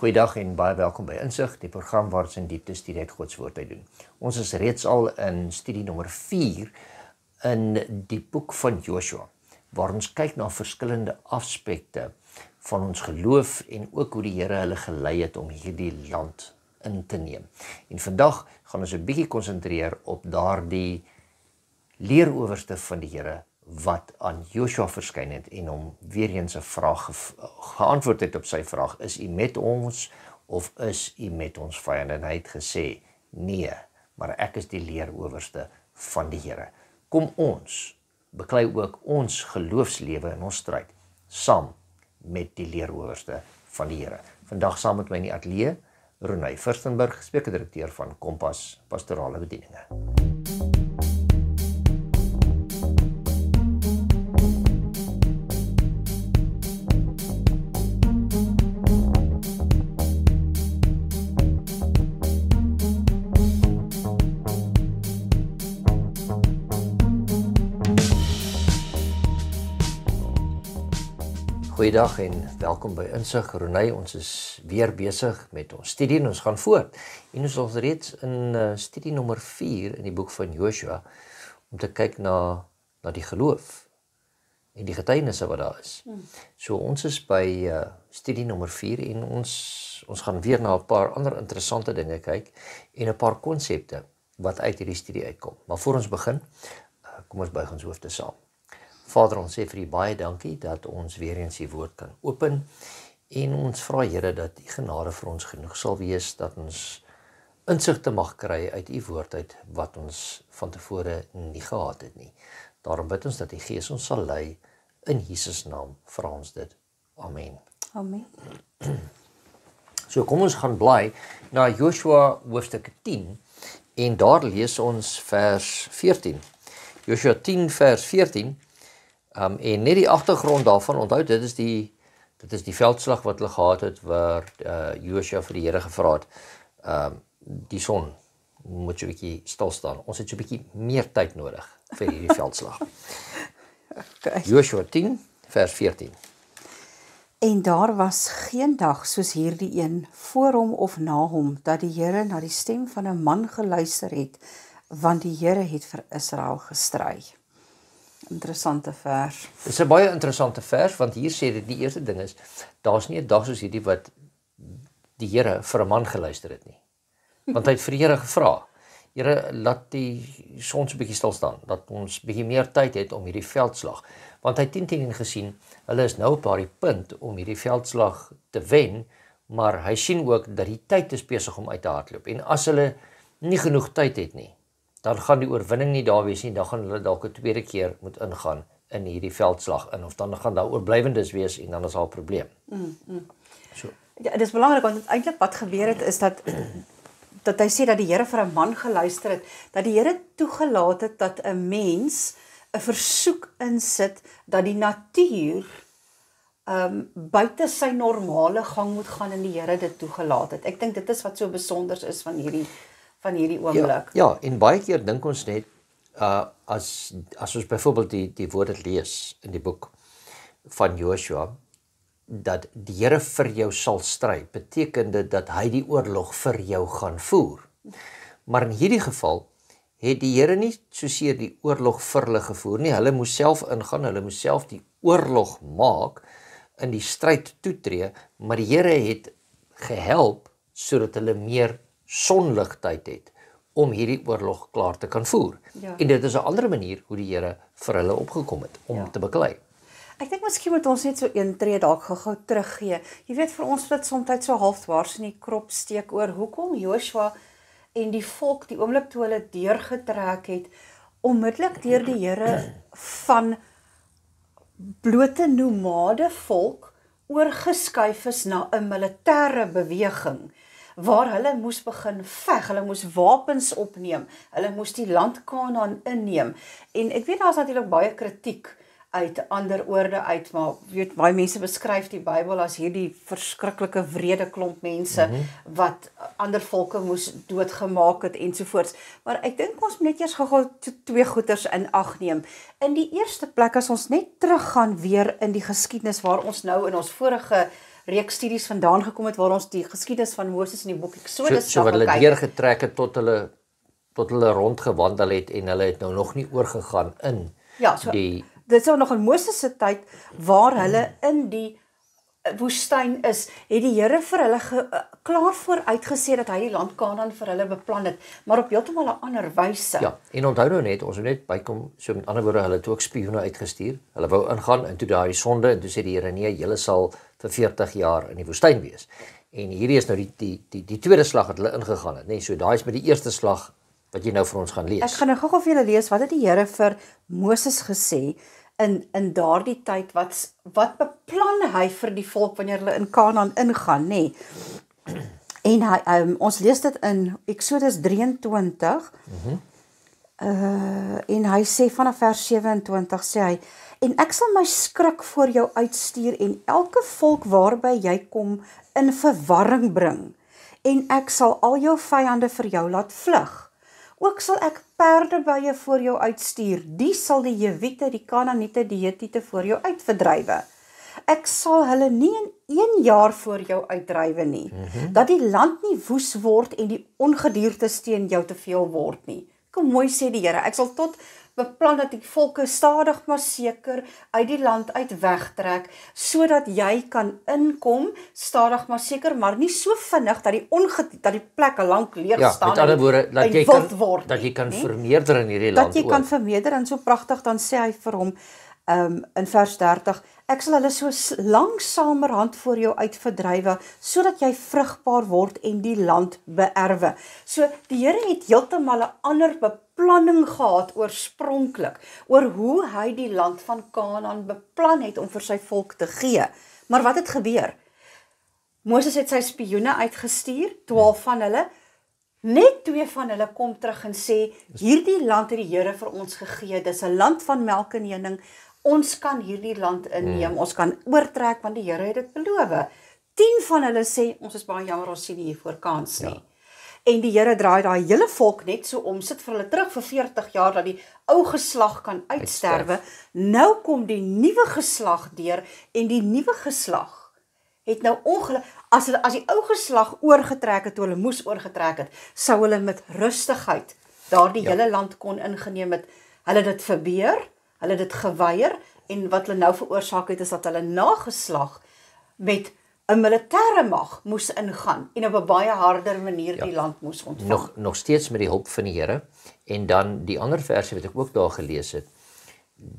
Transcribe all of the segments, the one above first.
Goeiedag en baie welkom by Insig, die program waar ons in diepte studie uit God se woord uit doen. Ons is reeds al in studie nommer 4 in die boek van Joshua, waar ons kyk na verskillende aspekte van ons geloof en ook hoe die Here hulle gelei het om hierdie land in te neem. En vandag gaan ons 'n bietjie konsentreer op daardie leerowerste van die Here wat aan Joshua verskyn het en hom weer eens 'n vraag geantwoord het op sy vraag: is u met ons of is u met ons vyande? En hy het gesê: nee, maar ek is die leerowerste van die Here. Kom ons beklei ook ons geloofslewe in ons stryd saam met die leerowerste van die Here. Vandag saam met my in die ateljee Ronay Furstenburg, spreekdirekteur van Kompas Pastorale Bedieninge. Goeiedag en welkom by Insig. Ronay, ons is weer besig met ons studie en ons gaan voort. En ons is reeds in studie nommer 4 in die boek van Joshua om te kyk na die geloof en die getuienisse wat daar is. So ons is by studie nommer 4 en ons gaan weer na 'n paar ander interessante dinge kyk en 'n paar konsepte wat uit hierdie studie uitkom. Maar voor ons begin, kom ons buig ons hoofde saam. Vader, ons sê vir U baie dankie dat ons weer eens U woord kan open en ons vra Here dat U genade vir ons genoeg sal wees, dat ons insig te mag kry uit U woord uit wat ons van tevore nie gehad het nie. Daarom bid ons dat die Gees ons sal lei, in Jesus naam vra ons dit. Amen. Amen. So kom ons gaan blaai na Joshua hoofstuk 10 en daar lees ons vers 14. Joshua 10 vers 14. En net die agtergrond daarvan, onthou dit is die veldslag wat hulle gehad het waar Joshua vir die Here gevra het, die son moet so 'n bietjie stil staan. Ons het so 'n bietjie meer tyd nodig vir hierdie veldslag. Okay. Joshua 10 vers 14. En daar was geen dag soos hierdie een voor hom of na hom dat die Here na die stem van 'n man geluister het, want die Here het vir Israel gestry. Interessante vers. Dit is 'n baie interessante vers, want hier sê dit die eerste ding is, daar's nie 'n dag soos hierdie wat die Here vir 'n man geluister het nie. Want hy het vir die Here gevra, Here, laat die son so 'n bietjie stil staan, dat ons bietjie meer tyd het om hierdie veldslag. Want hy het teen gesien, hulle is nou op daardie punt om hierdie veldslag te wen, maar hy sien ook dat die tyd is besig om uit te hardloop. En as hulle nie genoeg tyd het nie, dan gaan die oorwinning nie daar wees nie, dan gaan hulle dalk 'n tweede keer moet ingaan in hierdie veldslag in, of dan gaan daar oorblywendes wees en dan is al 'n probleem. So. Ja, dit is belangrik, want eintlik wat gebeur het is dat hy sê dat die Here vir 'n man geluister het, dat die Here toegelaat het dat 'n mens 'n versoek insit dat die natuur buite sy normale gang moet gaan en die Here dit toegelaat het. Ek dink dit is wat so besonder is van hierdie oomblik. Ja, en baie keer dink ons net, as ons byvoorbeeld die woorde lees in die boek van Joshua, dat die Here vir jou sal stry, beteken dit dat hy die oorlog vir jou gaan voer. Maar in hierdie geval het die Here nie soseer die oorlog vir hulle gevoer nie, hulle moes self ingaan, hulle moes self die oorlog maak, in die stryd toetree, maar die Here het gehelp sodat hulle meer sonligtyd het om hierdie oorlog klaar te kan voer. Ja. En dit is 'n ander manier hoe die Here vir hulle opgekom het om te beklei. Ek dink miskien moet ons net so een tree dalk gou teruggee. Jy weet, vir ons wat soms so halfdwars in die krop steek oor hoekom Joshua en die volk die oomblik toe hulle deurgetrek het, onmiddellik deur die Here van blote nomade volk oorgeskuif is na 'n militêre beweging, waar hulle moes begin veg, hulle moes wapens opneem, hulle moes die land Kanaan inneem. En ek weet daar's natuurlik baie kritiek uit ander oorde uit, maar weet, baie mense beskryf die Bybel as hierdie verskriklike wrede klomp mense wat ander volke moes doodgemaak het ensovoorts. Maar ek dink ons moet net eers gou twee goeters in ag neem. In die eerste plek, as ons net teruggaan weer in die geskiedenis waar ons nou in ons vorige reeks studies vandaan gekom het waar ons die geskiedenis van Moses in die boek Eksodus So wat hulle deurgetrek het tot hulle rondgewandel het en hulle het nou nog nie oorgegaan in dit is nou nog in Moses se tyd waar hulle in die woestyn is, het die Here vir hulle klaar vooruitgesê dat hy die land Kanaan vir hulle beplan het, maar op heeltemal 'n ander wyse. Ja, en onthou nou net, ons het net bykom, so met ander woorde, hulle het ook spioene uitgestuur. Hulle wou ingaan en toe daai sonde en toe sê die Here nee, julle sal vir 40 jaar in die woestyn wees. En hierdie is nou die tweede slag wat hulle ingegaan het, nê? So daai is met die eerste slag wat jy nou vir ons gaan lees. Ek gaan nou gou-gou vir julle lees wat het die Here vir Moses gesê in daardie tyd, wat beplan hy vir die volk wanneer hulle in Kanaan ingaan, nê? En hy, ons lees dit in Eksodus 23, en hy sê vanaf vers 27 sê hy, en ek sal my skrik voor jou uitstuur en elke volk waarby jy kom in verwarring bring, en ek sal al jou vyande vir jou laat vlug. Ook sal ek perdebye voor jou uitstuur, die sal die Jewiete, die Kanaaniete, die Hetiete voor jou uitverdrywe. Ek sal hulle nie in 1 jaar voor jou uitdrywe nie, dat die land nie woes word en die ongediertes teen jou te veel word nie. Kom mooi sê die Here, ek sal tot beplan dat die volke stadig maar seker uit die land uit wegtrek, sodat jy kan inkom, stadig maar seker, maar nie so vinnig dat die plekke lank leeg staan met ander woorde, dat jy kan vermeerder in hierdie land. Dat jy kan vermeerder, en so pragtig, dan sê hy vir hom, in vers 30, ek sal hulle so langsamerhand voor jou uitverdrywe, sodat jy vrugbaar word en die land beerwe. So, die Here het heeltemal 'n ander beplanning gehad oorspronklik, oor hoe hy die land van Kanaan beplan het om vir sy volk te gee. Maar wat het gebeur? Moses het sy spioene uitgestuur, 12 van hulle, net 2 van hulle kom terug en sê, hierdie land het die Here vir ons gegee, dis 'n land van melk en honing, ons kan hierdie land inneem, ons kan oortrek, want die Here het dit beloof. 10 van hulle sê, ons is baie jammer, ons sien nie hiervoor kans nie. En die Here draai daai hele volk net so om, sit vir hulle terug vir 40 jaar, dat die ou geslag kan uitsterwe. Nou kom die nuwe geslag deur, en die nuwe geslag het nou as die ou geslag oorgetrek het, toe hulle moes oorgetrek het, sou hulle met rustigheid daardie hele land kon ingeneem het. Hulle dit verbeur, hulle dit geweier, en wat hulle nou veroorsaak het, is dat hulle nageslag met 'n militêre mag moes ingaan, en op 'n baie harder manier die land moes ontvang. Nog steeds met die hulp van die Here, en dan die ander versie wat ek ook daar gelees het,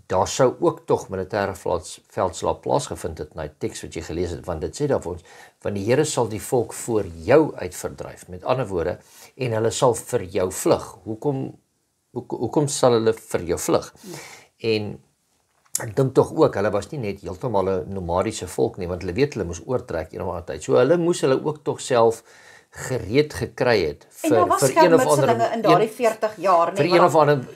daar sou ook tog militêre veldslae plaasgevind het, na die teks wat jy gelees het, want dit sê daar vir ons, want die Here sal die volk voor jou uitverdryf, met ander woorde, en hulle sal vir jou vlug. Hoekom sal hulle vir jou vlug? En ek dink tog ook, hulle was nie net heeltemal 'n nomadiese volk nie, want hulle weet hulle moes oortrek een of ander tyd. So hulle moes ook tog self gereed gekry het vir een of ander in daardie 40 jaar, vir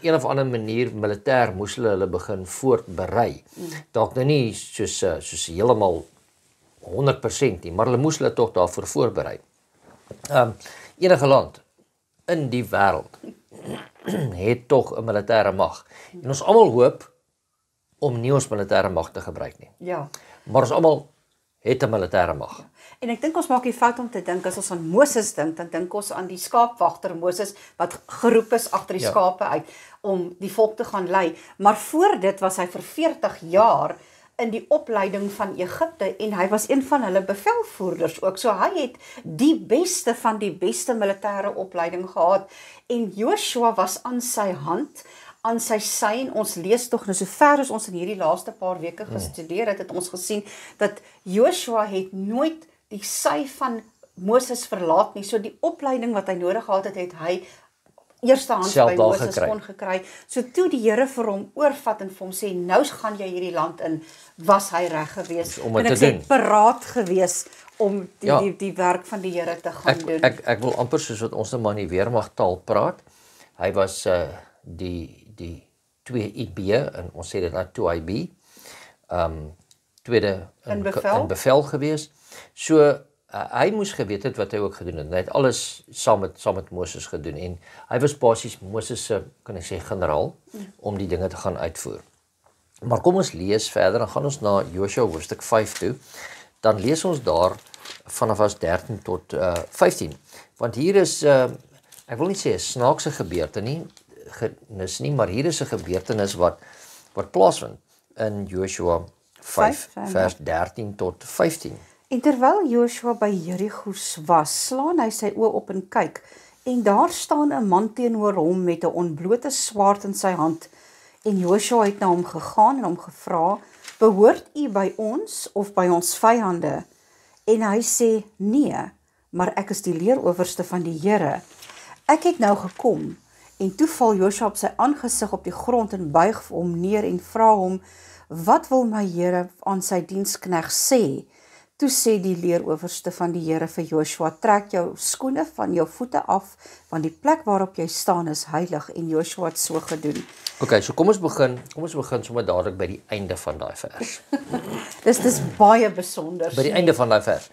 een of ander manier militêr moes hulle begin voorberei. Dalk nou nie soos heeltemal 100% nie, maar hulle moes hulle tog daarvoor voorberei. Enige land in die wêreld het tog 'n militêre mag. En ons almal hoop om nie ons militêre mag te gebruik nie. Ja. Maar ons almal het 'n militêre mag. Ja. En ek dink ons maak die fout om te dink, as ons aan Moses dink, dan dink ons aan die skaapwagter Moses, wat geroep is agter die skape uit, om die volk te gaan lei. Maar voor dit was hy vir 40 jaar in die opleiding van Egipte, en hy was een van hulle bevelvoerders ook. So hy het die beste van die beste militêre opleiding gehad, en Joshua was aan sy hand, aan sy sy, en ons lees tog, nou sover as ons in hierdie laaste paar weke gestudeer het, het ons gesien, dat Joshua het nooit die sy van Moses verlaat nie, so die opleiding wat hy nodig gehad het, het hy eerstehands by Moses kon gekry. So toe die Here vir hom oorvat en vir hom sê, nou gaan jy hierdie land in, was hy reg gewees, en ek sê paraat gewees om die werk van die Here te gaan doen. Ek wil amper soos wat ons nou maar in die weermagtaal praat, hy was die 2IB, en ons sê dit nou 2IB, tweede in bevel gewees. So, hy moes geweet het wat hy ook gedoen het. Hy het alles saam met Moses gedoen, en hy was basies Moses se, kan ek sê, generaal, om die dinge te gaan uitvoer. Maar kom ons lees verder, dan gaan ons na Joshua hoofstuk 5 toe. dan lees ons daar vanaf vers 13 tot 15. Want hier is, ek wil nie sê 'n snaakse gebeurtenis nie, maar hier is 'n gebeurtenis wat plaasvind in Joshua 5 vers 13 tot 15. En terwyl Joshua by Jerigo was, slaan hy sy oë op en kyk, en daar staan 'n man teenoor hom met 'n ontblote swaard in sy hand. En Joshua het na hom gegaan en hom gevra, behoort u by ons of by ons vyande? En hy sê, nee, maar ek is die leerowerste van die Here. Ek het nou gekom, en toe val Joshua op sy aangesig op die grond en buig vir hom neer en vra hom, wat wil my Here aan sy diensknegt sê? Toe sê die leerowerste van die Here vir Joshua, trek jou skoene van jou voete af, want die plek waarop jy staan is heilig, en Joshua het so gedoen. Okay, so kom ons begin sommer dadelik by die einde van daai vers. Dis baie besonder. By die einde van daai vers.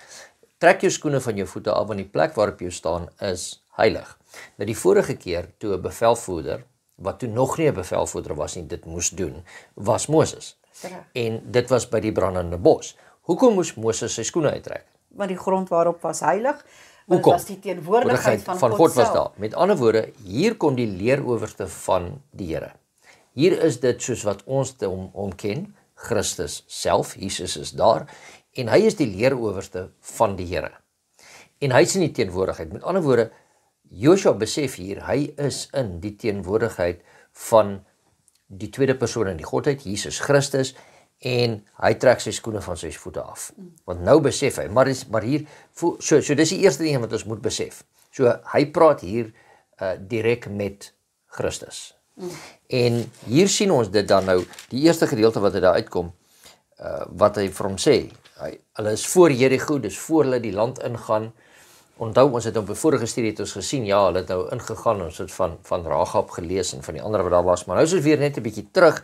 Trek jou skoene van jou voete af, want die plek waarop jy staan is heilig. Nou die vorige keer toe 'n bevelvoerder, wat toe nog nie 'n bevelvoerder was nie, dit moes doen, was Moses. En dit was by die brandende bos. Hoekom moes Moses sy skoene uittrek? Want die grond waarop was heilig, want dit was die teenwoordigheid van God was daar. Met ander woorde, hier kom die leerowerste van die Here. Hier is dit soos wat ons hom ken, Christus self, Jesus is daar, en hy is die leerowerste van die Here. En hy is in die teenwoordigheid. Met ander woorde, Joshua besef hier, hy is in die teenwoordigheid van die tweede persoon in die Godheid, Jesus Christus, en hy trek sy skoene van sy voete af. Want nou besef hy, maar hier, so dis die eerste ding wat ons moet besef. So hy praat hier direk met Christus. En hier sien ons dit dan nou, die eerste gedeelte wat daar uitkom, wat hy vir hom sê, hulle is voor Jerigo, dis voor hulle die land ingaan. Onthou, ons het op 'n vorige studie het ons gesien, ja, hulle het nou ingegaan, ons het van Rahab gelees en van die ander wat daar was, maar nou is ons weer net 'n bietjie terug.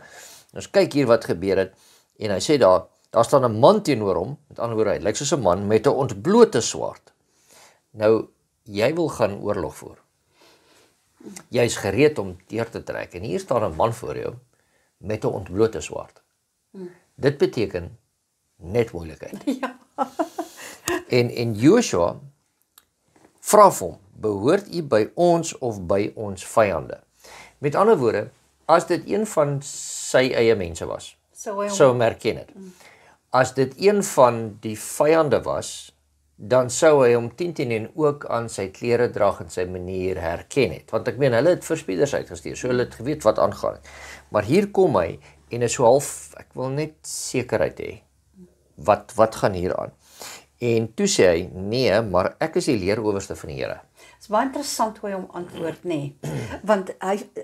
Ons kyk hier wat gebeur het, en hy sê daar staan 'n man teenoor hom, met ander woorde, hy lyk soos 'n man met 'n ontblote swaard. Nou, jy wil gaan oorlog voer. Jy is gereed om deur te trek, en hier staan 'n man voor jou met 'n ontblote swaard. Dit beteken net moeilikheid. Ja. En Joshua vra vir hom, behoort u by ons of by ons vyande? Met ander woorde, as dit een van sy eie mense was, sou hom herken het. As dit een van die vyande was, dan sou hy hom 10 en ook aan sy kleredrag en sy manier herken het. Want ek meen, hulle het verspieders uitgestuur, so hulle het geweet wat aangaan het. Maar hier kom hy, en is so half, ek wil net sekerheid hê, wat gaan hier aan? En toe sê hy, nee, maar ek is die leerowerste van die Here. Dit is baie interessant hoe hy hom antwoord, nee. Want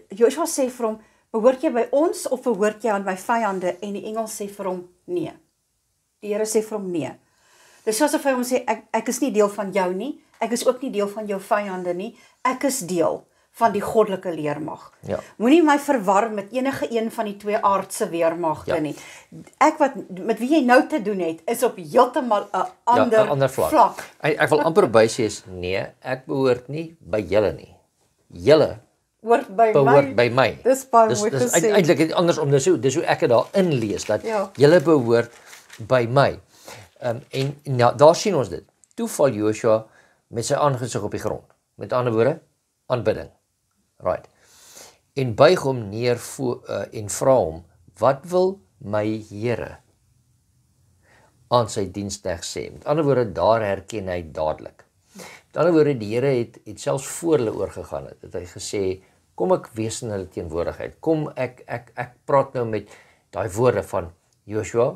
Joshua sê vir hom, behoort jy by ons of behoort jy aan my vyande? En die engel sê vir hom, nee. Die Here sê vir hom, nee. Dis asof hy hom sê, ek is nie deel van jou nie, ek is ook nie deel van jou vyande nie, ek is deel van die goddelike leermag. Ja. Moenie my verwar met enige een van die twee aardse weermagte nie. Ek met wie jy nou te doen het, is op heeltemal 'n ander vlak. Ek wil amper bysê is, nee, ek behoort nie by julle nie. Julle behoort by my. Dis baie mooi gesê. Dis eintlik andersom, dis hoe ek dit daar inlees, dat julle behoort by my. En daar sien ons dit. Toe val Joshua met sy aangesig op die grond. Met ander woorde, aanbidding. Right. En buig hom neer en vra hom, wat wil my Here aan sy diensknegt sê? Met ander woorde, daar herken hy dadelik. Met ander woorde, die Here het selfs voor hulle oorgegaan het hy gesê, kom ek wees in hulle teenwoordigheid. Kom ek praat nou met daai woorde van Joshua,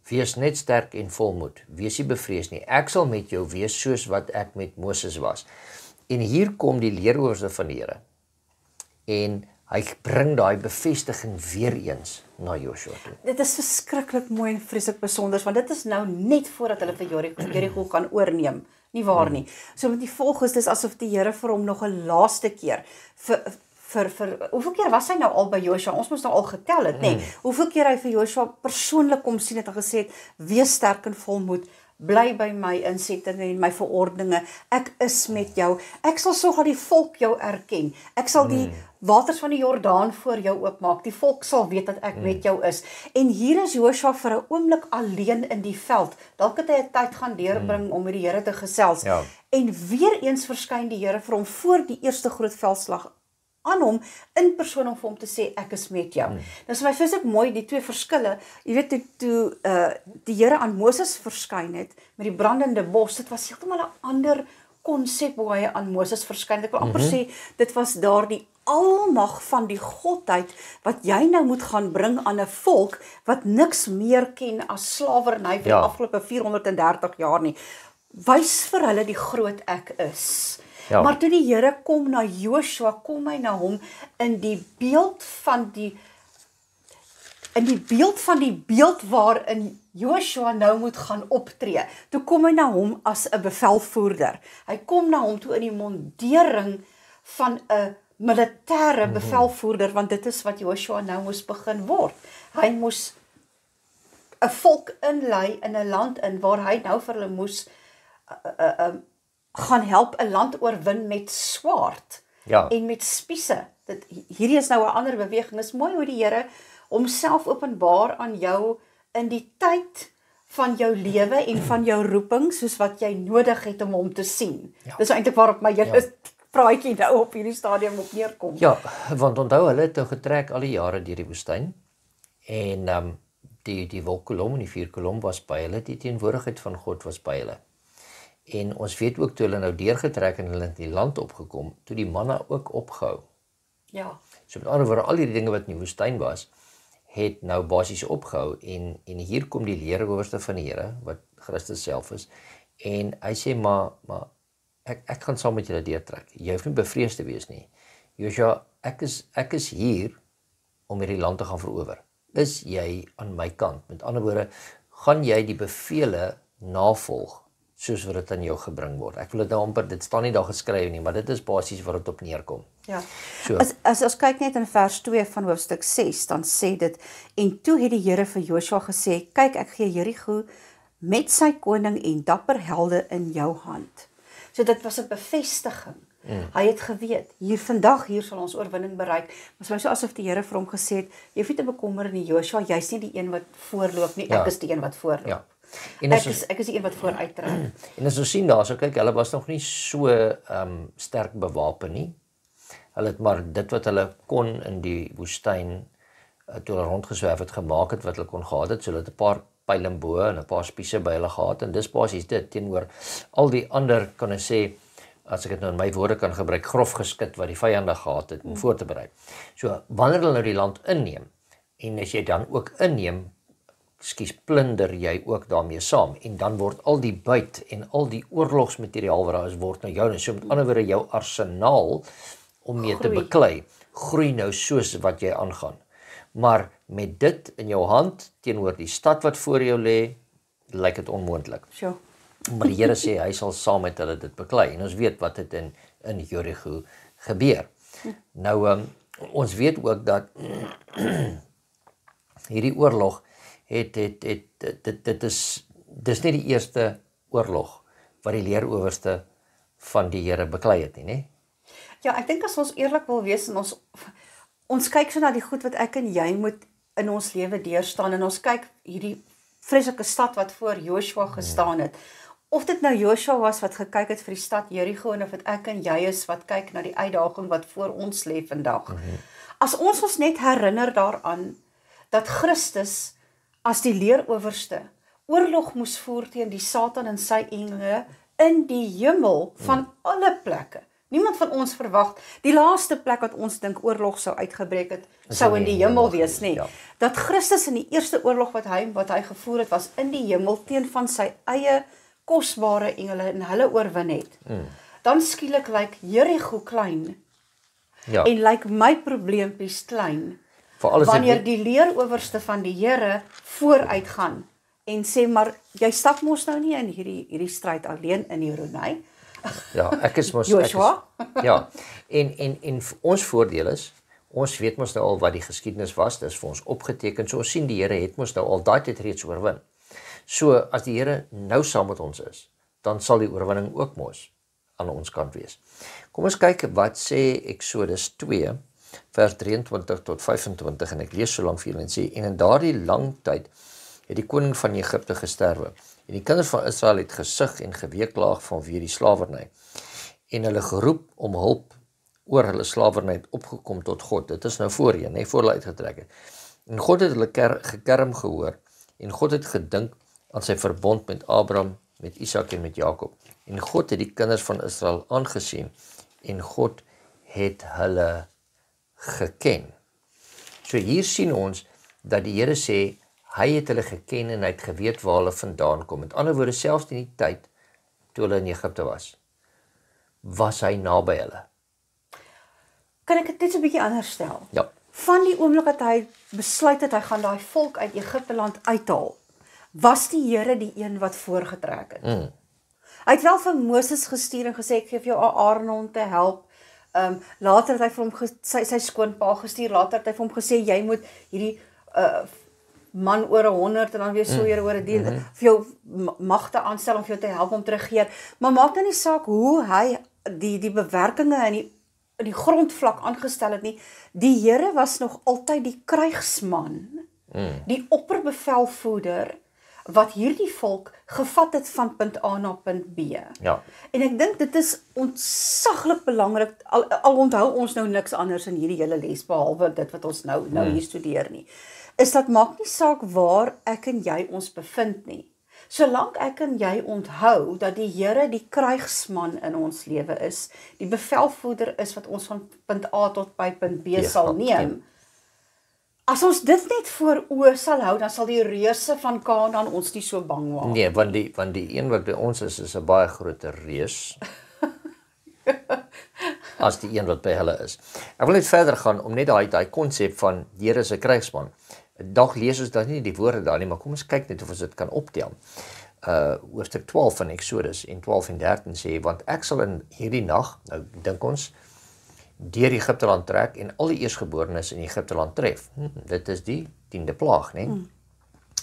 wees net sterk en volmoed, wees nie bevrees nie. Ek sal met jou wees soos wat ek met Moses was. En hier kom die leerowerste van die Here. En hy bring daai bevestiging weer eens na Joshua toe. Dit is verskriklik mooi en vreeslik besonder, want dit is nou net voordat hulle vir Jerigo kan oorneem. Nie waar nie. So met die volg is dit asof die Here vir hom nog 'n laaste keer hoeveel keer was hy nou al by Joshua? Ons moes nou al getel het, nê? Hoeveel keer hy vir Joshua persoonlik kom sien het en gesê het, wees sterk en volmoed, bly by my insettinge en my verordeninge, ek is met jou, ek sal sorg dat die volk jou erken, ek sal die waters van die Jordaan voor jou oopmaak, die volk sal weet dat ek met jou is, en hier is Josua vir 'n oomblik alleen in die veld, dalk het hy 'n tyd gaan deurbring om met die Here te gesels, en weer eens verskyn die Here vir hom voor die eerste groot veldslag aan hom, in persoon om vir hom te sê, ek is met jou. Nou is my vis ook mooi, die twee verskille, jy weet, toe die Here aan Moses verskyn het, met die brandende bos, dit was heeltemal 'n ander konsep hoe hy aan Moses verskyn, ek wil amper sê, dit was daar die almag van die godheid, wat jy nou moet gaan bring aan 'n volk, wat niks meer ken as slawerny vir die afgelope 430 jaar nie, wys vir hulle die groot ek is. Maar toe die Here kom na Josua, kom hy na hom in die beeld van die beeld waarin Josua nou moet gaan optree. Toe kom hy na hom as 'n bevelvoerder. Hy kom na hom toe in die mondering van 'n militêre bevelvoerder, want dit is wat Josua nou moes begin word. Hy moes 'n volk inlei in 'n land in waar hy nou vir hulle moes gaan help 'n land oorwin met swaard en met spiese. Hierdie is nou 'n ander beweging. Is mooi hoe die Here homself openbaar aan jou in die tyd van jou lewe en van jou roeping, soos wat jy nodig het om hom te sien. Dis eintlik waarop my hele praatjie nou op hierdie stadium op neerkom. Ja, want onthou hulle het getrek al die jare deur die woestyn, en die wolkkolom en die vuurkolom was by hulle, die teenwoordigheid van God was by hulle. En ons weet ook toe hulle nou deurgetrek en hulle in die land opgekom, toe die manna ook opgehou. So met ander woorde, al die dinge wat in die woestyn was, het nou basies opgehou, en hier kom die leerhoorste van die Here, wat Christus self is, en hy sê, maar ek gaan saam met julle deurtrek, jy hoef nie bevrees te wees nie, Josua, ek is hier, om hierdie land te gaan verower, is jy aan my kant, met ander woorde, gaan jy die bevele navolg, soos wat dit aan jou gebring word. Ek wil dit nou amper, dit staan nie daar geskryf nie, maar dit is basies wat dit op neerkom. So. As ons kyk net in vers 2 van hoofstuk 6, dan sê dit, en toe het die Here vir Josua gesê, kyk, ek gee Jerigo met sy koning en dapper helde in jou hand. So dit was 'n bevestiging. Hy het geweet, hier sal ons oorwinning bereik. Maar so asof die Here vir hom gesê het, jy hoef nie te bekommer nie, Josua, jy's nie die een wat voorloop nie, ek is die een wat voorloop. Ek is die een wat vooruit trek. En as ons sien daar, so kyk, hulle was nog nie so sterk bewapen nie. Hulle het maar dit wat hulle kon in die woestyn, toe hulle rondgeswerf het, gemaak het wat hulle kon gehad het, so hulle het 'n paar pyl en boë en 'n paar spiese by hulle gehad, en dis basies dit, teenoor al die ander, kan ek sê, as ek dit nou in my woorde kan gebruik, grof geskit wat die vyande gehad het om voor te berei. So, wanneer hulle nou die land inneem, en as jy dan ook inneem, plunder jy ook daarmee saam, en dan word al die buit en al die oorlogsmateriaal wat daar is, word nou jou, so met ander woorde, jou arsenaal om mee te beklei, groei nou soos wat jy aangaan. Maar met dit in jou hand, teenoor die stad wat voor jou lê, lyk dit onmoontlik. Maar die Here sê, hy sal saam met hulle dit beklei, en ons weet wat het in Jerigo gebeur. Nou, ons weet ook dat hierdie oorlog dis nie die eerste oorlog wat die leeroowerste van die Here beklei het nie, né? Ja, ek dink as ons eerlik wil wees, en ons kyk so na die goed wat ek en jy moet in ons lewe deurstaan, en ons kyk hierdie vreeslike stad wat voor Josua gestaan het, of dit nou Josua was wat gekyk het vir die stad Jerigo, en of dit ek en jy is wat kyk na die uitdaging wat voor ons lê vandag. As ons net herinner daaraan, dat Christus as die leeroowerste oorlog moes voer teen die Satan en sy engele in die hemel van alle plekke. Niemand van ons verwag, die laaste plek wat ons dink oorlog sou uitgebreek het, sou in die hemel wees nie. Dat Christus in die eerste oorlog wat hy gevoer het, was in die hemel teen van sy eie kosbare engele en hulle oorwin het. Dan skielik lyk Jerigo klein, en lyk my probleempies klein, wanneer die leeroowerste van die Here vooruit gaan en sê, maar jy stap mos nou nie in hierdie stryd alleen in die Ronei. Ja, ek is mos Joshua. En ons voordeel is, ons weet mos nou al wat die geskiedenis was, dis vir ons opgeteken, so ons sien die Here het mos nou al daai tyd reeds oorwin. So as die Here nou saam met ons is, dan sal die oorwinning ook mos aan ons kant wees. Kom ons kyk wat sê Eksodus 2 vers 23 tot 25 en ek lees so lank vir julle en sê, en in daardie lang tyd het die koning van Egipte gesterwe en die kinders van Israel het gesug en geweeklaag vanweë die slawerny en hulle geroep om hulp oor hulle slawerny het opgekom tot God. Dit is nou voorheen, voor hulle uitgetrek het. En God het hulle gekerm gehoor en God het gedink aan sy verbond met Abraham, met Isak en met Jakob. En God het die kinders van Israel aangesien en God het hulle geken. So hier sien ons dat die Here sê, hy het hulle geken en hy het geweet waar hulle vandaan kom. Met ander woorde, selfs in die tyd toe hulle in Egipte was hy naby hulle. Kan ek dit net so 'n bietjie anders stel? Ja. Van die oomblik dat hy besluit het hy gaan daai volk uit Egipte land uithaal, was die Here die een wat voorgetrek het. Hy het wel vir Moses gestuur en gesê, ek gee vir jou Aaron om te help. Later het hy vir hom sy skoonpa gestuur, later het hy vir hom gesê, jy moet hierdie man oor 100 en dan weer so oor 'n dien, vir jou magte aanstel om vir jou te help om te regeer. Maar maak nou nie saak hoe hy die bewerkinge in die grondvlak aangestel het nie. Die Here was nog altyd die krygsman, die opperbevelvoerder, wat hierdie volk gevat het van punt A na punt B. Ja. En ek dink dit is ontsaglik belangrik, al onthou ons nou niks anders in hierdie hele les, behalwe dit wat ons nou hier studeer nie, is dat maak nie saak waar ek en jy ons bevind nie. Solank ek en jy onthou dat die Here die krygsman in ons lewe is, die bevelvoerder is wat ons van punt A tot by punt B sal neem. As ons dit net voor oë sal hou, dan sal die reuse van Kanaan ons nie so bang maak. Nee, want die een wat by ons is 'n baie groter reus as die een wat by hulle is. Ek wil net verder gaan om net daai konsep van die Here is 'n krygsman. Dalk lees ons dan nie die woorde daar nie, maar kom ons kyk net of ons dit kan optel. Hoofstuk 12 van Eksodus en 12 en 13 sê, want ek sal in hierdie nag, nou dink ons, deur Egipte land trek en al die eersgeborenes in Egipte land tref. Dit is die 10de plaag, né?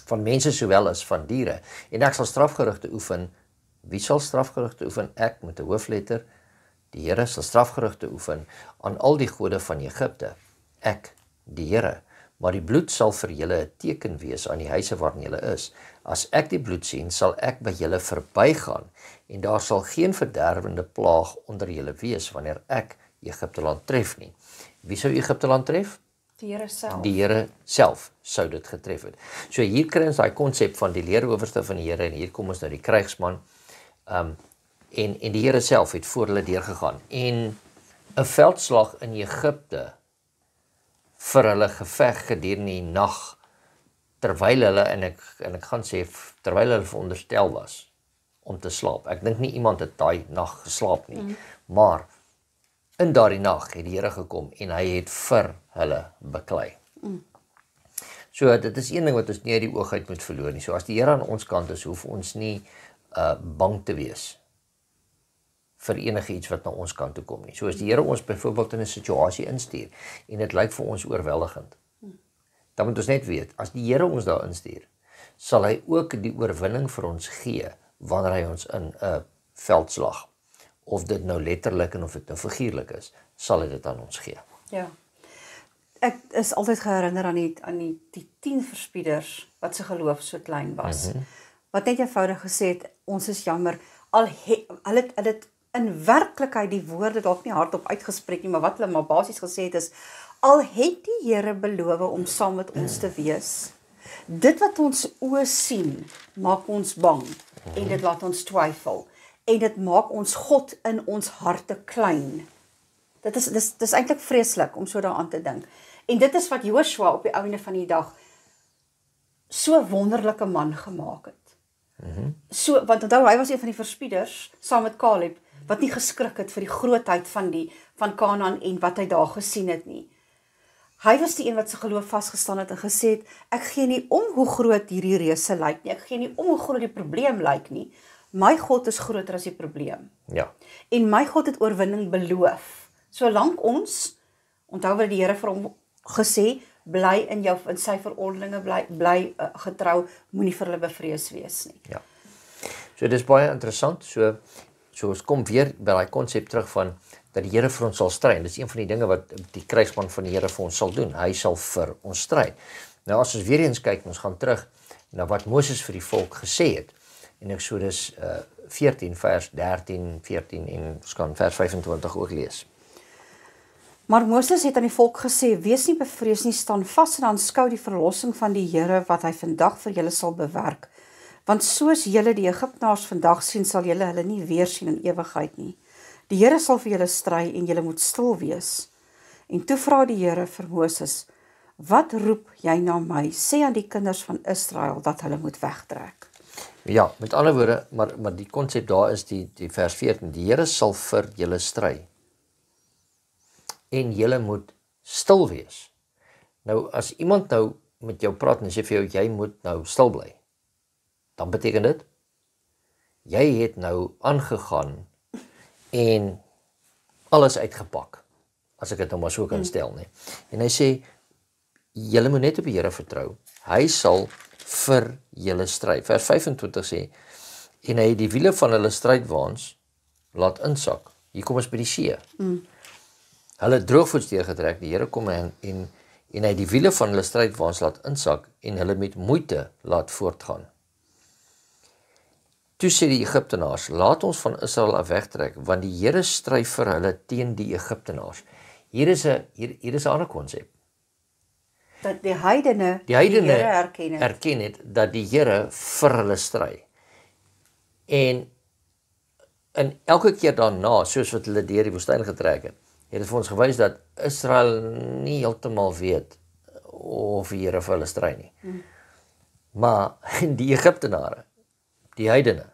Van mense sowel as van diere. En ek sal strafgerigte oefen. Wie sal strafgerigte oefen? Ek met 'n hoofletter. Die Here sal strafgerigte oefen aan al die gode van Egipte. Ek, die Here. Maar die bloed sal vir julle 'n teken wees aan die huise waarin julle is. As ek die bloed sien, sal ek by julle verbygaan en daar sal geen verderwende plaag onder julle wees wanneer ek Egipte land tref nie. Wie sou Egipte land tref? Die Here self. Die Here self sou dit getref het. So hier kry ons daai konsep van die leerhowerste van die Here en hier kom ons nou die krygsman. En die Here self het voor hulle deurgegaan. En 'n veldslag in Egipte vir hulle geveg gedurende die nag, terwyl hulle, en ek gaan sê, terwyl hulle veronderstel was om te slaap. Ek dink nie iemand het daai nag geslaap nie, maar in daardie nag het die Here gekom en hy het vir hulle beklei. So dit is een ding wat ons nie uit die oog uit moet verloor nie. So as die Here aan ons kant is, hoef ons nie bang te wees vir enige iets wat na ons kant toe kom nie. So as die Here ons byvoorbeeld in 'n situasie instuur en dit lyk vir ons oorweldigend, dan moet ons net weet, as die Here ons daar instuur, sal hy ook die oorwinning vir ons gee wanneer hy ons in 'n veldslag, of dit nou letterlik en of dit nou figuurlik is, sal hy dit aan ons gee. Ja. Ek is altyd geherinner aan die 10 verspieders wat se geloof so klein was. Wat net eenvoudig gesê het, ons is jammer, hulle het in werklikheid die woorde dalk nie hardop uitgespreek nie, maar wat hulle maar basies gesê het is, al het die Here beloof om saam met ons te wees, dit wat ons oë sien, maak ons bang, en dit laat ons twyfel, en dit maak ons God in ons harte klein. Dit is eintlik vreeslik om so daaraan te dink. En dit is wat Joshua op die einde van die dag so wonderlike man gemaak het. So, want onthou, hy was een van die verspieders, saam met Caleb, wat nie geskrik het vir die grootheid van Kanaan en wat hy daar gesien het nie. Hy was die een wat sy geloof vasgestaan het en gesê het, ek gee nie om hoe groot hierdie reuse lyk nie, ek gee nie om hoe groot die probleem lyk nie, my God is groter as die probleem. Ja. En my God het oorwinning beloof. Solank ons, onthou wat die Here vir hom gesê, bly in sy verordeninge, bly getrou, moenie vir hulle bevrees wees nie. Ja. So dis baie interessant. So ons kom weer by daai konsep terug van dat die Here vir ons sal stry. Dis een van die dinge wat die krygsman van die Here vir ons sal doen. Hy sal vir ons stry. Nou as ons weer eens kyk, ons gaan terug na wat Moses vir die volk gesê het. En Eksodus 14 vers 13, 14 en ons kan vers 25 ook lees. Maar Moses het aan die volk gesê, wees nie bevrees nie, staan vas en aanskou die verlossing van die Here wat hy vandag vir julle sal bewerk. Want soos julle die Egiptenaars vandag sien, sal julle hulle nie weer sien in ewigheid nie. Die Here sal vir julle stry en julle moet stil wees. En toe vra die Here vir Moses, wat roep jy na my? Sê aan die kinders van Israel dat hulle moet wegtrek. Ja, met ander woorde, maar die konsep daar is die vers 14, die Here sal vir julle stry. En julle moet stil wees. Nou, as iemand nou met jou praat en sê vir jou, jy moet nou stil bly, dan beteken dit, jy het nou aangegaan en alles uitgepak, as ek dit nou maar so kan stel, nie. En hy sê, julle moet net op die Here vertrou, hy sal vir julle stry. Vers 25 sê, en hy het die wiele van hulle strydwaans laat insak. Hier kom ons by die see. Hulle het droogvoets deurgetrek, die Here kom en hy het die wiele van hulle strydwaans laat insak en hulle met moeite laat voortgaan. Toe sê die Egiptenaars, laat ons van Israel af wegtrek, want die Here stry vir hulle teen die Egiptenaars. Hier is 'n ander konsep. Dat die heidene Die heidene Here erken het dat die Here vir hulle stry. En elke keer daarna, soos wat hulle deur die woestyn getrek het dit vir ons gewys dat Israel nie heeltemal weet of die Here vir hulle stry nie. Maar die Egiptenare, die heidene,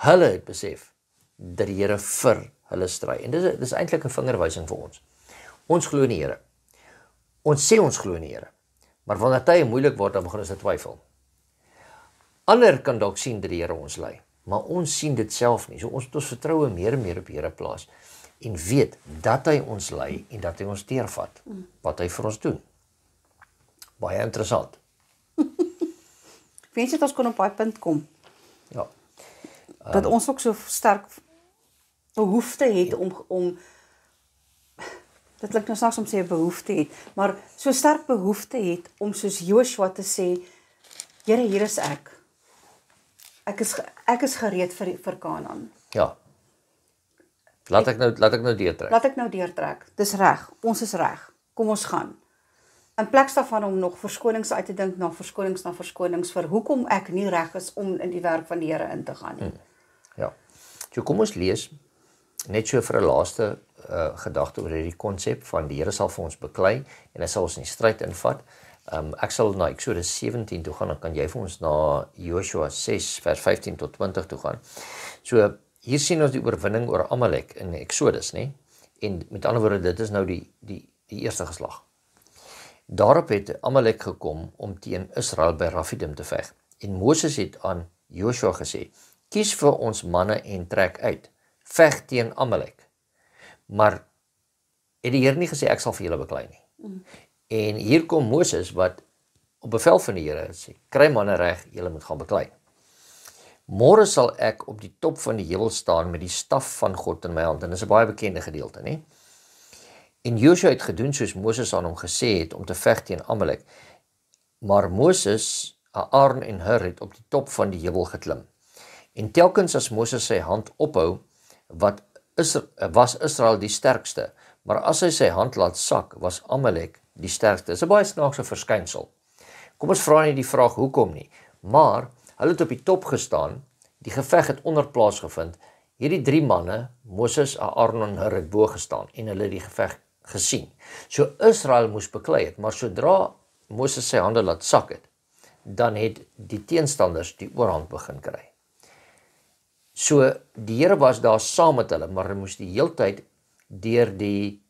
hulle het besef dat die Here vir hulle stry. En dis eintlik 'n vingerwysing vir ons. Ons glo in die Here. Ons sê ons glo in die Here. Maar wanneer tye moeilik word, dan begin ons te twyfel. Ander kan dalk sien dat die Here ons lei, maar ons sien dit self nie. So ons moet ons vertroue meer en meer op die Here plaas en weet dat hy ons lei en dat hy ons deurvat wat hy vir ons doen. Baie interessant. Wens dit ons kon op daai punt kom. Ja. Dat ons ook so sterk behoefte het om dit klink nou snaaks om sê 'n behoefte het, maar so sterk behoefte het om soos Joshua te sê, Here, hier is ek. Ek is gereed vir Kanaan. Ja. Laat ek nou deurtrek. Laat ek nou deurtrek. Dis reg. Ons is reg. Kom ons gaan. In plaas daarvan om nog verskonings uit te dink na verskonings vir hoekom ek nie reg is om in die werk van die Here in te gaan nie. Ja. So kom ons lees net so vir 'n laaste gedagte oor hierdie konsep van die Here sal vir ons beklei en hy sal ons in die stryd invat. Ek sal na Eksodus 17 toe gaan, dan kan jy vir ons na Joshua 6 vers 15 tot 20 toe gaan. So hier sien ons die oorwinning oor Amalek in Eksodus, né? En met ander woorde, dit is nou die eerste geslag. Daarop het Amalek gekom om teen Israel by Rafidim te veg. En Moses het aan Joshua gesê, kies vir ons manne en trek uit, veg teen Amalek. Maar het die Here nie gesê, ek sal vir julle beklei nie. En hier kom Moses wat op bevel van die Here sê, kry manne reg, julle moet gaan beklei. Môre sal ek op die top van die heuwel staan met die staf van God in my hand. En dit is 'n baie bekende gedeelte, né? En Joshua het gedoen soos Moses aan hom gesê het om te veg teen Amalek. Maar Moses, Aaron en Hur het op die top van die heuwel geklim. En telkens as Moses sy hand ophou, was Israel die sterkste. Maar as hy sy hand laat sak, was Amalek die sterkste. Dit is 'n baie snaakse verskynsel. Kom ons vra nie die vraag hoekom nie, maar hulle het op die top gestaan, die geveg het onder plaasgevind, hierdie 3 manne, Moses, Aaron en Hur het bo gestaan, en hulle het die geveg gesien. So Israel moes beklei het, maar sodra Moses sy hande laat sak het, dan het die teenstanders die oorhand begin kry. So die Here was daar saam met hulle, maar hulle moes die heeltyd deur die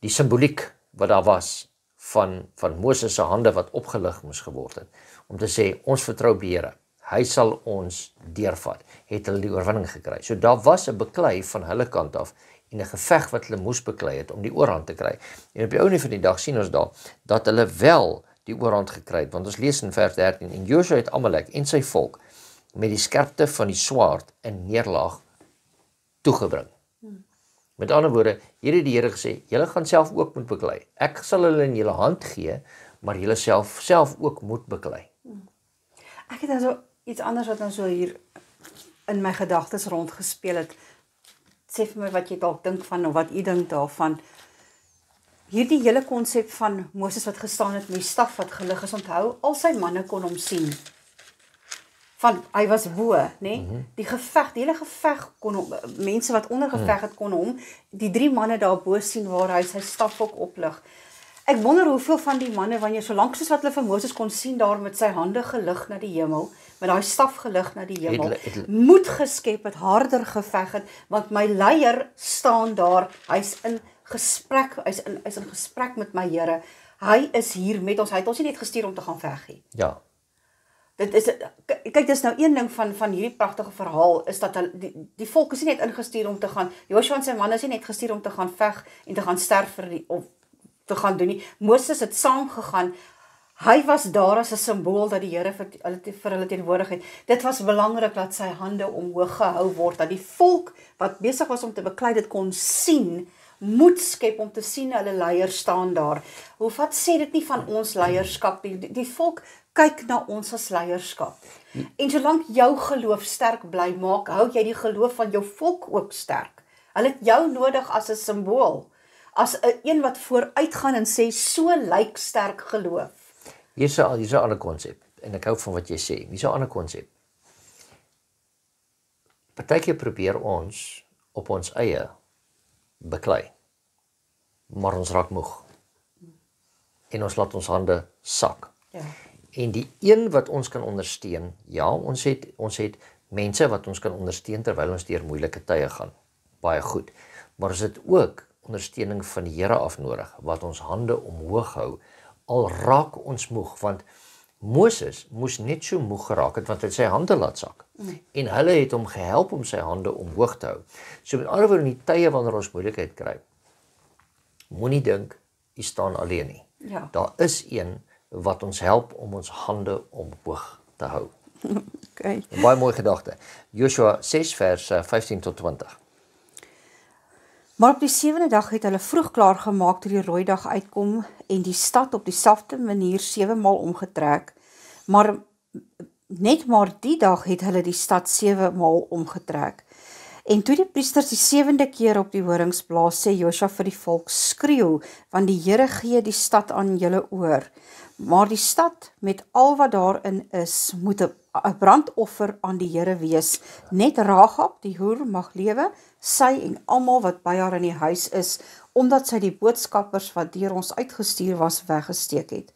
simboliek wat daar was van Moses se hande wat opgelig moes geword het, om te sê, ons vertrou op die Here, hy sal ons deurvat, het hulle die oorwinning gekry. So daar was 'n beklei van hulle kant af, en 'n geveg wat hulle moes beklei het om die oorhand te kry. En op die einde van die dag sien ons daar dat hulle wel die oorhand gekry het, want ons lees in vers 13, en Joshua het Amalek en sy volk met die skerpte van die swaard in neerlaag toegebring. Met ander woorde, hier het die Here gesê, julle gaan self ook moet beklei. Ek sal hulle in julle hand gee, maar julle self ook moet beklei. Ek het dan so iets anders wat dan so hier in my gedagtes rondgespeel het. Sê vir my wat jy dalk dink van, of wat u dink daarvan. Hierdie hele konsep van Moses wat gestaan het met die staf wat gelig is, onthou, al sy manne kon hom sien. Hy was bo, né? Die hele geveg kon hom, mense wat onder geveg het kon hom, die 3 manne daar bo sien waar hy sy staf ook oplig. Ek wonder hoeveel van die manne, wanneer solank soos wat hulle vir Moses kon sien daar met sy hande gelig na die hemel, met daai staf gelig na die hemel, moed geskep het, harder geveg het, want my leier staan daar, hy's in gesprek met my Here. Hy is hier met ons. Hy het ons nie net gestuur om te gaan veg nie. Ja. Kyk, dis nou een ding van hierdie pragtige verhaal, is dat die volk is nie net ingestuur om te gaan, Joshua en sy manne is nie net gestuur om te gaan veg en te gaan sterf of te gaan doen nie. Moses het saam gegaan. Hy was daar as 'n simbool dat die Here vir hulle teenwoordig het. Dit was belangrik dat sy hande omhoog gehou word, dat die volk wat besig was om te beklei dit kon sien, moed skep om te sien hulle leier staan daar. Wat sê dit nie van ons leierskap nie? Die volk kyk na ons as leierskap. En solank jou geloof sterk bly, hou jy die geloof van jou volk ook sterk. Hulle het jou nodig as 'n simbool, as 'n een wat vooruitgaan en sê, so lyk sterk geloof. Hier's 'n ander konsep, en ek hou van wat jy sê. Hier's 'n ander konsep. Partykeer probeer ons op ons eie beklei, maar ons raak moeg. En ons laat ons hande sak. Ja. En die een wat ons kan ondersteun, ja, ons het mense wat ons kan ondersteun terwyl ons deur moeilike tye gaan. Baie goed. Maar ons het ook ondersteuning van die Here af nodig, wat ons hande omhoog hou, al raak ons moeg, want Moses moes net so moeg geraak het, want hy het sy hande laat sak. En hulle het hom gehelp om sy hande omhoog te hou. So met ander woorde, in die tye wanneer ons moeilikheid kry, moenie dink, jy staan alleen nie. Ja. Daar is een wat ons help om ons hande omhoog te hou. Okay. Baie mooi gedagte. Joshua 6 vers 15 tot 20. Maar op die 7de dag het hulle vroeg klaar gemaak toe die rooi dag uitkom en die stad op dieselfde manier 7 maal omgetrek, maar net maar die dag het hulle die stad 7 maal omgetrek. En toe die priesters die 7de keer op die horings blaas, sê Joshua vir die volk, skreeu, want die Here gee die stad aan julle oor. Maar die stad met al wat daarin is, moet 'n brandoffer aan die Here wees. Net Rahab, die hoer, mag lewe, sy en almal wat by haar in die huis is, omdat sy die boodskappers wat deur ons uitgestuur was, weggesteek het.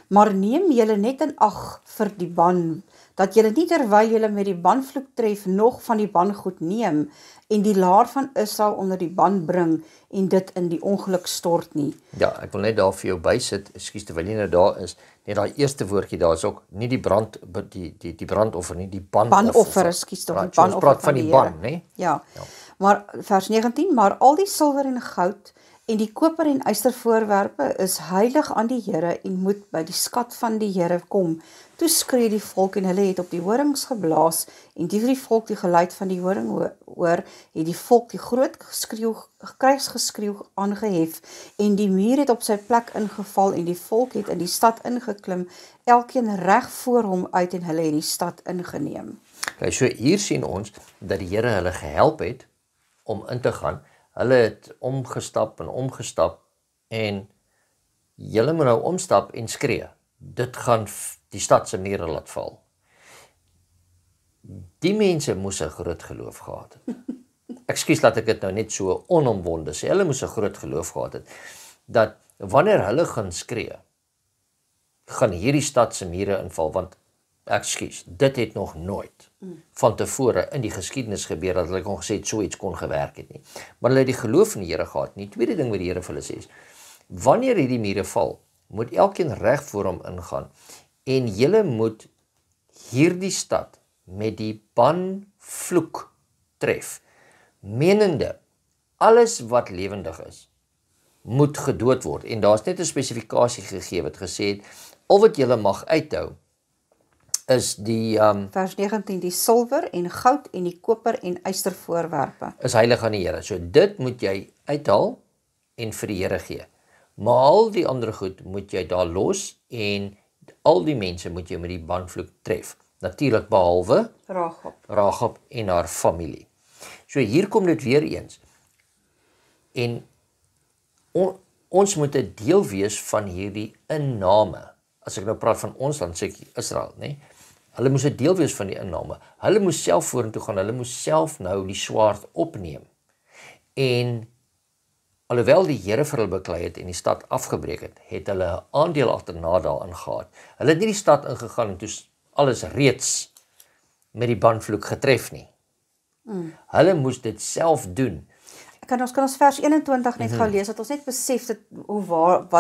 Maar neem julle net in ag vir die ban, dat julle nie terwyl julle met die banvloek tref, nog van die bangoed neem, en die laar van Israel onder die ban bring, en dit in die ongeluk stort nie. Ja, ek wil net daar vir jou bysit, ekskuus terwyl jy nou daar is, net daai eerste woordjie daar is ook nie die brandoffer nie, die banoffer, ekskuus tog, die banoffer. Ons praat van die ban, né? Ja. Maar vers 19, maar al die silwer en goud en die koper en yster voorwerpe is heilig aan die Here en moet by die skat van die Here kom. Toe skree die volk en hulle het op die horings geblaas en die volk die geluid van die horing hoor, het die volk die groot krygsgeskreeu aangehef en die muur het op sy plek ingeval en die volk het in die stad ingeklim, elkeen reg voor hom uit en hulle het die stad ingeneem. Okay, so hier sien ons dat die Here hulle gehelp het om in te gaan. Hulle het omgestap en julle moet nou omstap en skree. Dit gaan die stad se mure laat val. Die mense moes 'n groot geloof gehad het. Ekskuus dat ek dit nou net so onomwonde sê. Hulle moes 'n groot geloof gehad het dat wanneer hulle gaan skree, gaan hierdie stad se mure inval, want ekskuus, dit het nog nooit van tevore in die geskiedenis gebeur dat hulle kon gesê het so iets kon gewerk het nie. Maar hulle het die geloof in die Here gehad nie. Tweede ding wat die Here vir hulle sê is, wanneer hierdie mure val, moet elkeen reg voor hom ingaan en julle moet hierdie stad met die banvloek tref, menende alles wat lewendig is, moet gedood word. En daar's net 'n spesifikasie gegee wat gesê het, al wat julle mag uithou, is die Vers 19, die silwer en goud en die koper en ystervoorwerpe. is heilig aan die Here. So dit moet jy uithaal en vir die Here gee. Maar al die ander goed moet jy daar los en al die mense moet jy met die banvloek tref. Natuurlik behalwe Rahab en haar familie. So hier kom dit weer eens. En ons moet 'n deel wees van hierdie inname. As ek nou praat van ons land, sê ek Israel, né? Hulle moes 'n deel wees van die inname. Hulle moes self vorentoe gaan, hulle moes self nou die swaard opneem. En alhoewel die Here vir hulle beklei het en die stad afgebreek het, het hulle 'n aandeel agterna daarin gehad. Hulle het nie die stad ingegaan en toe alles reeds met die banvloek getref nie. Hulle moes dit self doen. Ons kan ons vers 21 net gou lees, dat ons net besef dit,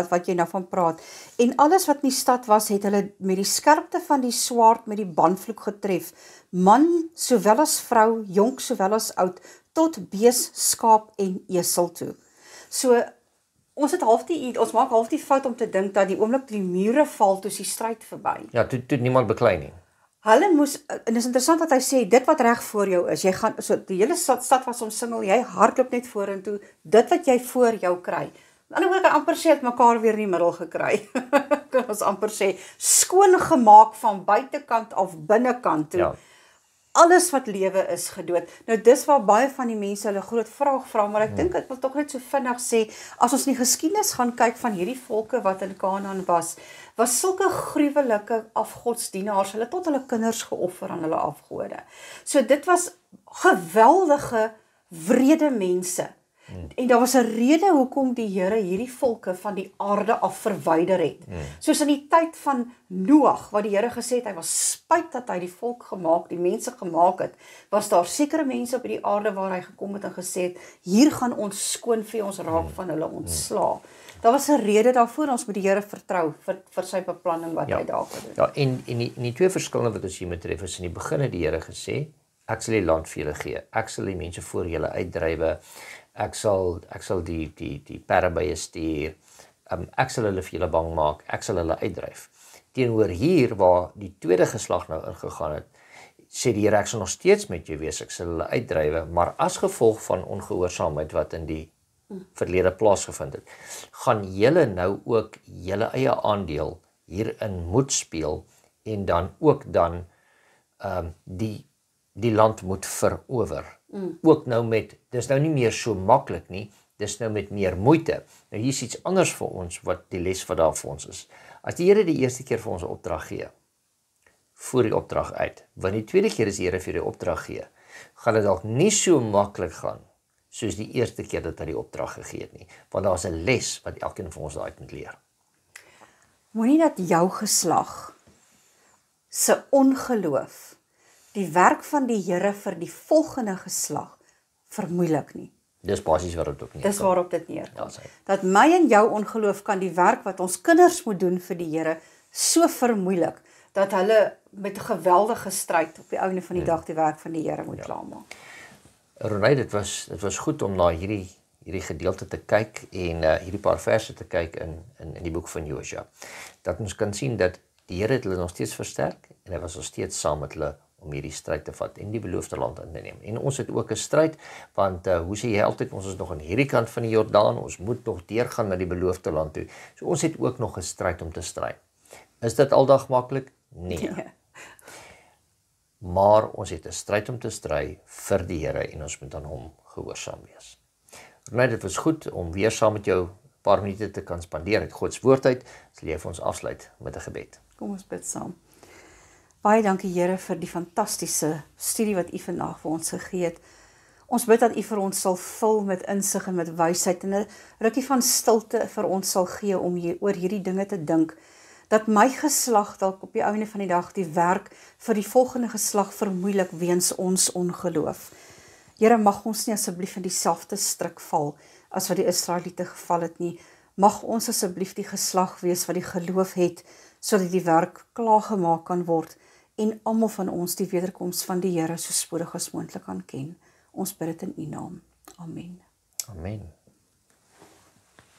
wat jy nou van praat. En alles wat in die stad was, het hulle met die skerpte van die swaard met die banvloek getref. Man sowel as vrou, jonk sowel as oud, tot bees, skaap en esel toe. So, ons maak half die fout om te dink dat die oomblik toe die mure val, toe is die stryd verby. Ja, toe niemand beklei nie. Hulle moes, en dis interessant wat hy sê, dit wat reg voor jou is, jy gaan, so die hele stad was omsingel, jy hardloop net vorentoe, dit wat jy voor jou kry. Aan die ander kant kan amper sê, het mekaar weer in die middel gekry. Kan ons amper sê, skoon gemaak van buitekant af binnekant toe. Ja. Alles wat lewe is gedood. Nou dis waar baie van die mense hulle groot vraag vra, maar ek dink ek wil tog net so vinnig sê, as ons in die geskiedenis gaan kyk van hierdie volke wat in Kanaan was sulke gruwelike afgodsdienaars, hulle tot hulle kinders geoffer aan hulle afgode. So dit was geweldige wrede mense. En daar was 'n rede hoekom die Here hierdie volke van die aarde af verwyder het. Soos in die tyd van Noag, wat die Here gesê het, hy was spyt dat hy die volk gemaak, die mense gemaak het, was daar sekere mense op die aarde waar hy gekom het en gesê het, hier gaan ons skoon vee ons raak van hulle ontsla. Daar was 'n rede daarvoor, ons moet die Here vertrou vir sy beplanning wat hy daar gedoen. Ja, en die twee verskille wat ons hier moet tref is, in die begin het die Here gesê, ek sal die land vir julle gee, ek sal die mense voor julle uitdrywe, ek sal die perde by julle stuur, ek sal hulle vir julle bang maak, ek sal hulle uitdryf. Teenoor hier, waar die tweede geslag nou ingegaan het, sê die Here, ek sal nog steeds met jou wees, ek sal hulle uitdrywe, maar as gevolg van ongehoorsaamheid wat in die verlede plaasgevind het, gaan julle nou ook julle eie aandeel hierin moet speel en dan ook die land moet verower. Ook nou dis nou nie meer so maklik nie, dis nou met meer moeite. Nou hier is iets anders vir ons, wat die les wat daar vir ons is. As die Here die eerste keer vir ons 'n opdrag gee, voer die opdrag uit. Want die tweede keer as die Here vir die opdrag gee, gaan dit dalk nie so maklik gaan, soos die eerste keer dat hy die opdrag gegee het nie. Want daar is 'n les wat elkeen van ons daaruit moet leer. Moenie dat jou geslag se ongeloof die werk van die Here vir die volgende geslag vermoeilik nie. Dis basies wat dit ook neerkom. Dis waarop dit neerkom. Ja, dat my en jou ongeloof kan die werk wat ons kinders moet doen vir die Here so vermoeilik, dat hulle met 'n geweldige stryd op die einde van die dag die werk van die Here moet klaarmaak. Ronay, dit was goed om na hierdie gedeelte te kyk en hierdie paar verse te kyk in die boek van Josua. Dat ons kan sien dat die Here het hulle nog steeds versterk en hy was nog steeds saam met hulle om hierdie stryd te vat en die beloofde land in te neem. En ons het ook 'n stryd, want hoe sê jy altyd, ons is nog aan hierdie kant van die Jordaan, ons moet nog deurgaan na die beloofde land toe. So ons het ook nog 'n stryd om te stry. Is dit aldag maklik? Nee. Maar ons het 'n stryd om te stry vir die Here en ons moet aan hom gehoorsaam wees. Renée, dit was goed om weer saam met jou 'n paar minute te kan spandeer uit God se woord uit. Sal jy vir ons afsluit met 'n gebed. Kom ons bid saam. Baie dankie Here vir die fantastiese studie wat U vandag vir ons gegee het. Ons bid dat U vir ons sal vul met insig en met wysheid en 'n rukkie van stilte vir ons sal gee om oor hierdie dinge te dink. Dat my geslag dalk op die einde van die dag die werk vir die volgende geslag vermoeilik weens ons ongeloof. Here, mag ons nie asseblief in dieselfde struik val as wat die Israeliete geval het nie. Mag ons asseblief die geslag wees wat die geloof het, sodat die werk klaargemaak kan word en almal van ons die wederkoms van die Here so spoedig as moontlik kan ken. Ons bid dit in U naam. Amen. Amen.